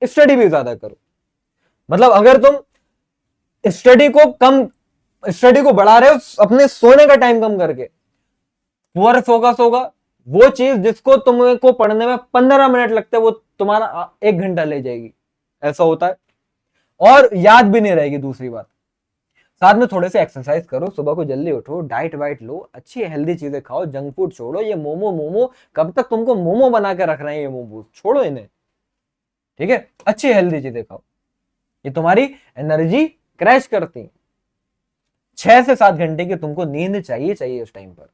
स्टडी भी ज्यादा करो। मतलब अगर तुम स्टडी को बढ़ा रहे हो अपने सोने का टाइम कम करके, पुअर फोकस होगा। वो चीज जिसको तुमको पढ़ने में 15 मिनट लगते हैं, वो तुम्हारा 1 घंटा ले जाएगी, ऐसा होता है, और याद भी नहीं रहेगी। दूसरी बात, साथ में थोड़े से एक्सरसाइज करो, सुबह को जल्दी उठो, डाइट वाइट लो, अच्छी हेल्दी चीजें खाओ, जंक फूड छोड़ो। ये मोमो कब तक तुमको मोमो बना के रख रहे हैं, ये मोमो छोड़ो इन्हें, ठीक है। अच्छी हेल्दी चीजें खाओ, ये तुम्हारी एनर्जी क्रैश करती है। 6 से 7 घंटे की तुमको नींद चाहिए चाहिए इस टाइम पर।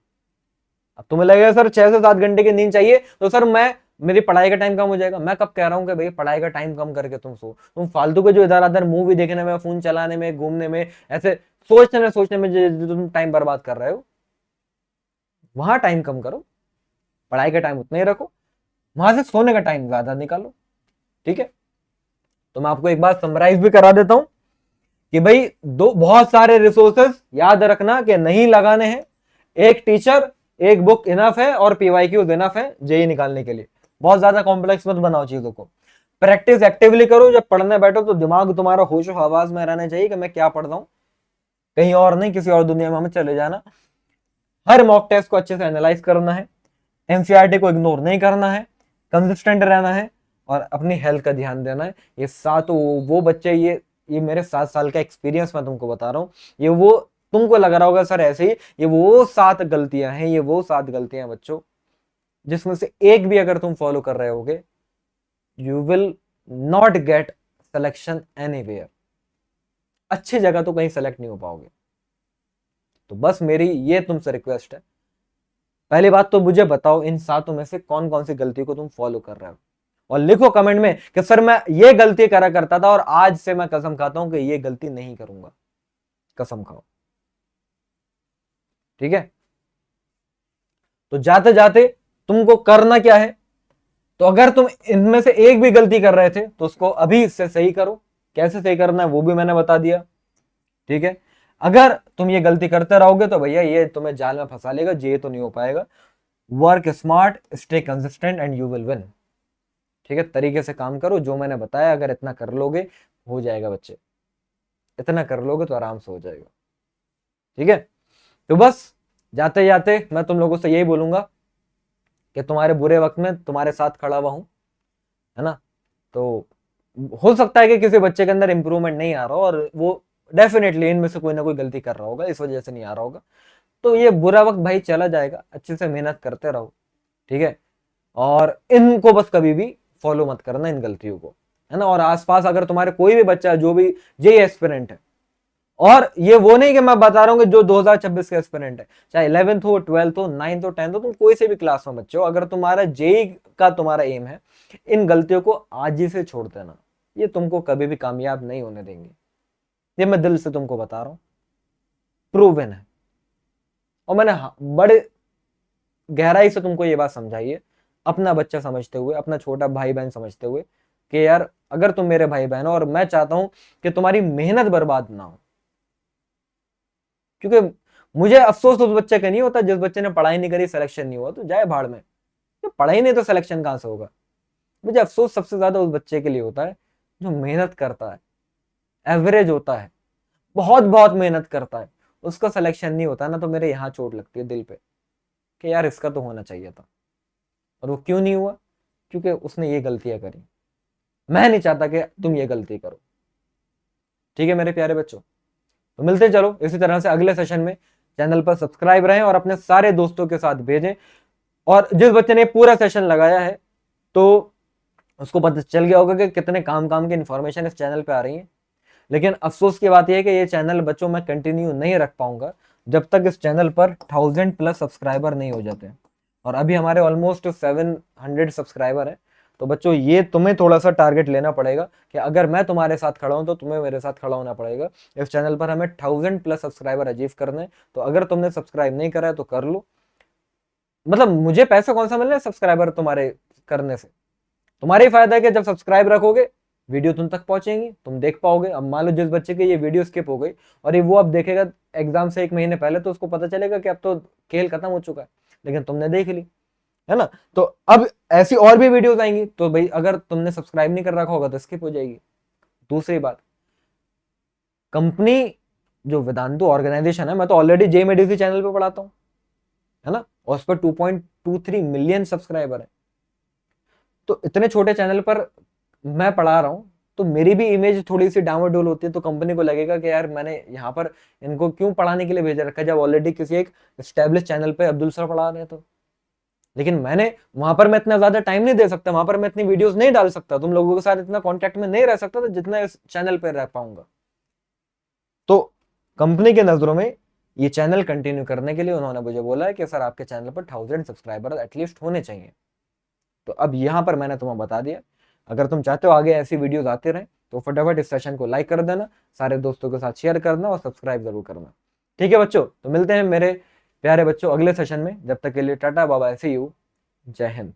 अब तुम्हें लगेगा सर 6 से 7 घंटे की नींद चाहिए तो सर मैं मेरी पढ़ाई का टाइम कम हो जाएगा। मैं कब कह रहा हूं कि भाई पढ़ाई का टाइम कम करके तुम सो। तुम फालतू के जो इधर उधर मूवी देखने में, फोन चलाने में, घूमने में, ऐसे सोचने में जो तुम टाइम बर्बाद कर रहे हो, वहां टाइम कम करो। पढ़ाई का टाइम उतना ही रखो, वहां से सोने का टाइम ज्यादा निकालो। ठीक है, तो मैं आपको एक बात समराइज भी करा देता हूं कि भाई दो बहुत सारे रिसोर्सेस याद रखना कि नहीं लगाने हैं। एक टीचर, एक बुक इनफ है और पीवाईक्यूज इनफ है जेई निकालने के लिए। बहुत ज्यादा कॉम्प्लेक्स मत बनाओ चीजों को। प्रैक्टिस एक्टिवली करो। जब पढ़ने बैठो तो दिमाग तुम्हारा होश हवास में रहना चाहिए कि मैं क्या पढ़ रहा हूं, कहीं और नहीं, किसी और दुनिया में हमें चले जाना। हर मॉक टेस्ट को अच्छे से एनालाइज करना है, एनसीईआरटी को इग्नोर नहीं करना है, कंसिस्टेंट रहना है और अपनी हेल्थ का ध्यान देना है। ये सातों वो बच्चे, ये मेरे 7 साल का एक्सपीरियंस मैं तुमको बता रहा हूँ। ये वो तुमको लग रहा होगा सर ऐसे ही, ये वो 7 गलतियां हैं, ये वो 7 गलतियां बच्चों, जिसमें से एक भी अगर तुम फॉलो कर रहे होगे, you will not gate selection anywhere. अच्छी जगह तो कहीं सेलेक्ट नहीं हो पाओगे। तो बस मेरी ये तुमसे रिक्वेस्ट है, पहली बात तो मुझे बताओ इन 7 में से कौन कौन सी गलती को तुम फॉलो कर रहे हो, और लिखो कमेंट में कि सर मैं ये गलती करा करता था और आज से मैं कसम खाता हूं कि ये गलती नहीं करूंगा। कसम खाओ। ठीक है, तो जाते जाते तुमको करना क्या है, तो अगर तुम इनमें से एक भी गलती कर रहे थे तो उसको अभी इससे सही करो। कैसे सही करना है वो भी मैंने बता दिया। ठीक है, अगर तुम ये गलती करते रहोगे तो भैया ये तुम्हें जाल में फंसा लेगा, ये तो नहीं हो पाएगा। Work smart, stay consistent and you will win. ठीक है, तरीके से काम करो, जो मैंने बताया अगर इतना कर लोगे हो जाएगा बच्चे, इतना कर लोगे तो आराम से हो जाएगा। ठीक है, तो बस जाते जाते मैं तुम लोगों से यही बोलूंगा कि तुम्हारे बुरे वक्त में तुम्हारे साथ खड़ा हुआ हूं, है ना। तो हो सकता है कि किसी बच्चे के अंदर इंप्रूवमेंट नहीं आ रहा हो और वो डेफिनेटली इनमें से कोई ना कोई गलती कर रहा होगा, इस वजह से नहीं आ रहा होगा। तो ये बुरा वक्त भाई चला जाएगा, अच्छे से मेहनत करते रहो। ठीक है, और इनको बस कभी भी फॉलो मत करना, इन गलतियों को, है ना। और आसपास अगर तुम्हारे कोई भी बच्चा जो भी जेई एस्पिरेंट है, और ये वो नहीं कि मैं बता रहा हूँ कि जो 2026 का एस्पिरेंट है, चाहे 11th हो, 12th हो, 9th हो, 10th हो, तुम कोई से भी क्लास में बच्चे हो, अगर तुम्हारा जेई का तुम्हारा एम है, इन गलतियों को आज ही से छोड़ देना। ये तुमको कभी भी कामयाब नहीं होने देंगे, ये मैं दिल से तुमको बता रहा हूं, प्रूवन है। और मैंने बड़े गहराई से तुमको ये बात समझाई है, अपना बच्चा समझते हुए, अपना छोटा भाई बहन समझते हुए कि यार अगर तुम मेरे भाई बहन हो और मैं चाहता हूं कि तुम्हारी मेहनत बर्बाद ना हो, क्योंकि मुझे अफसोस उस बच्चे का नहीं होता जिस बच्चे ने पढ़ाई नहीं करी, सिलेक्शन नहीं हुआ, तो जाए भाड़ में। तो पढ़ाई नहीं तो सिलेक्शन कहां से होगा। मुझे अफसोस सबसे ज्यादा उस बच्चे के लिए होता है जो मेहनत करता है, एवरेज होता है, बहुत बहुत मेहनत करता है, उसका सिलेक्शन नहीं होता ना, तो मेरे यहाँ चोट लगती है दिल पे कि यार इसका तो होना चाहिए था। और वो क्यों नहीं हुआ, क्योंकि उसने ये गलतियां करी। मैं नहीं चाहता कि तुम ये गलती करो। ठीक है मेरे प्यारे बच्चों, तो मिलते चलो इसी तरह से अगले सेशन में। चैनल पर सब्सक्राइब रहें और अपने सारे दोस्तों के साथ भेजें। और जिस बच्चे ने पूरा सेशन लगाया है तो उसको पता चल गया होगा कि कितने काम काम की इंफॉर्मेशन इस चैनल पे आ रही है। लेकिन अफसोस की बात यह है कि ये चैनल बच्चों मैं कंटिन्यू नहीं रख पाऊंगा जब तक इस चैनल पर 1000+ सब्सक्राइबर नहीं हो जाते। और अभी हमारे ऑलमोस्ट 700 सब्सक्राइबर है। तो बच्चों ये तुम्हें थोड़ा सा टारगेट लेना पड़ेगा कि अगर मैं तुम्हारे साथ खड़ा हूं तो तुम्हें मेरे साथ खड़ा होना पड़ेगा। इस चैनल पर हमें 1000+ सब्सक्राइबर अचीव करने। तो अगर तुमने सब्सक्राइब नहीं करा है तो कर लो। मतलब मुझे पैसा कौन सा मिल रहा है सब्सक्राइबर तुम्हारे करने से, तुम्हारा ही फायदा है कि जब सब्सक्राइब रखोगे वीडियो तुम तक पहुंचेंगी, तुम देख पाओगे। अब मान लो जिस बच्चे की ये वीडियो स्किप हो गई और ये वो अब देखेगा एग्जाम से 1 महीने पहले, तो उसको पता चलेगा कि अब तो खेल खत्म हो चुका है, लेकिन तुमने देख ली, है ना। तो अब ऐसी और भी वीडियोस आएंगी, तो भाई अगर तुमने सब्सक्राइब नहीं कर रखा होगा तो स्किप हो जाएगी। दूसरी बात, कंपनी जो वेदांतु ऑर्गेनाइजेशन है, मैं तो ऑलरेडी जेमेडीसी चैनल पे पढ़ाता हूँ, है ना, और उस पर 2.23 मिलियन सब्सक्राइबर है। तो इतने छोटे चैनल पर मैं पढ़ा रहा हूं, तो मेरी भी इमेज थोड़ी सी डाउनवर्ड होती है। तो कंपनी को लगेगा कि यार मैंने यहाँ पर इनको क्यों पढ़ाने के लिए भेजा रखा है, जब ऑलरेडी किसी एक एस्टेब्लिश चैनल पे अब्दुल सर पढ़ा रहे हैं। तो लेकिन मैंने वहां पर मैं इतना ज्यादा टाइम नहीं दे सकता, वहां पर मैं इतनी वीडियोस नहीं डाल सकता, तुम लोगों के साथ इतना कॉन्टेक्ट में नहीं रह सकता तो जितना इस चैनल पर रह पाऊंगा। तो कंपनी के नजरों में ये चैनल कंटिन्यू करने के लिए उन्होंने मुझे बोला है कि सर आपके चैनल पर 1000 सब्सक्राइबर एटलीस्ट होने चाहिए। तो अब यहाँ पर मैंने तुम्हें बता दिया। अगर तुम चाहते हो आगे ऐसी वीडियोस आते रहें तो फटाफट इस सेशन को लाइक कर देना, सारे दोस्तों के साथ शेयर करना और सब्सक्राइब जरूर करना। ठीक है बच्चों, तो मिलते हैं मेरे प्यारे बच्चों अगले सेशन में। जब तक के लिए tata bye bye, see you, जय हिंद।